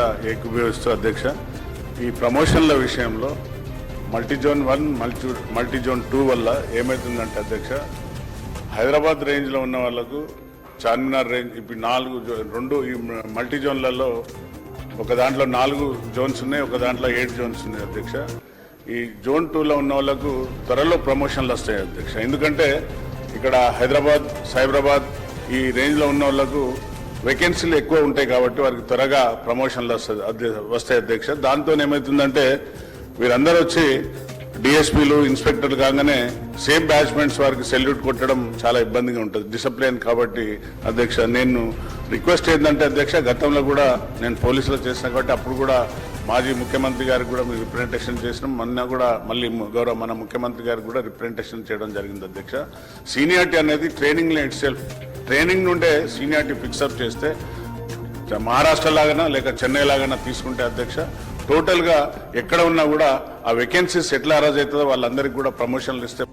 పూర్తిగా ఏకీభవిస్తూ అధ్యక్ష ఈ ప్రమోషన్ల విషయంలో మల్టీజోన్ 1 మల్టీజోన్ 2 వల్ల ఏమవుతుందంటే అధ్యక్ష హైదరాబాద్ రేంజ్లో ఉన్న వాళ్ళకు చార్మినార్ రేంజ్ ఇప్పుడు 2 ఈ మల్టీజోన్లలో ఒక దాంట్లో 4 జోన్స్ ఉన్నాయి, ఒక దాంట్లో 8 జోన్స్ ఉన్నాయి అధ్యక్ష. ఈ జోన్ 2లో ఉన్న వాళ్ళకు త్వరలో ప్రమోషన్లు వస్తాయి అధ్యక్ష. ఎందుకంటే ఇక్కడ హైదరాబాద్, సైబరాబాద్ ఈ రేంజ్లో ఉన్న వాళ్ళకు వేకెన్సీలు ఎక్కువ ఉంటాయి కాబట్టి వారికి త్వరగా ప్రమోషన్లు వస్తాయి అధ్యక్ష. దాంతో ఏమవుతుందంటే వీరందరూ వచ్చి డిఎస్పీలు, ఇన్స్పెక్టర్లు కాగానే సేమ్ బ్యాచ్మెంట్స్ వారికి సెల్యూట్ కొట్టడం చాలా ఇబ్బందిగా ఉంటుంది, డిసిప్లిన్. కాబట్టి అధ్యక్ష నేను రిక్వెస్ట్ ఏంటంటే అధ్యక్ష గతంలో కూడా నేను పోలీసులో చేసిన కాబట్టి అప్పుడు కూడా మాజీ ముఖ్యమంత్రి గారికి కూడా మీరు రిప్రజెంటేషన్ చేసినాం, మొన్న కూడా మళ్ళీ గౌరవ మన ముఖ్యమంత్రి గారికి కూడా రిప్రజెంటేషన్ చేయడం జరిగింది అధ్యక్ష. సీనియారిటీ అనేది ట్రైనింగ్లో ఇట్ సెల్ఫ్, ట్రైనింగ్ నుండే సీనియారిటీ ఫిక్సప్ చేస్తే మహారాష్ట్ర లాగానా లేక చెన్నై లాగానా తీసుకుంటే అధ్యక్ష టోటల్గా ఎక్కడ ఉన్నా కూడా ఆ వేకెన్సీస్ ఎట్లా అరేంజ్ అవుతుందో వాళ్ళందరికీ కూడా ప్రమోషన్లు ఇస్తే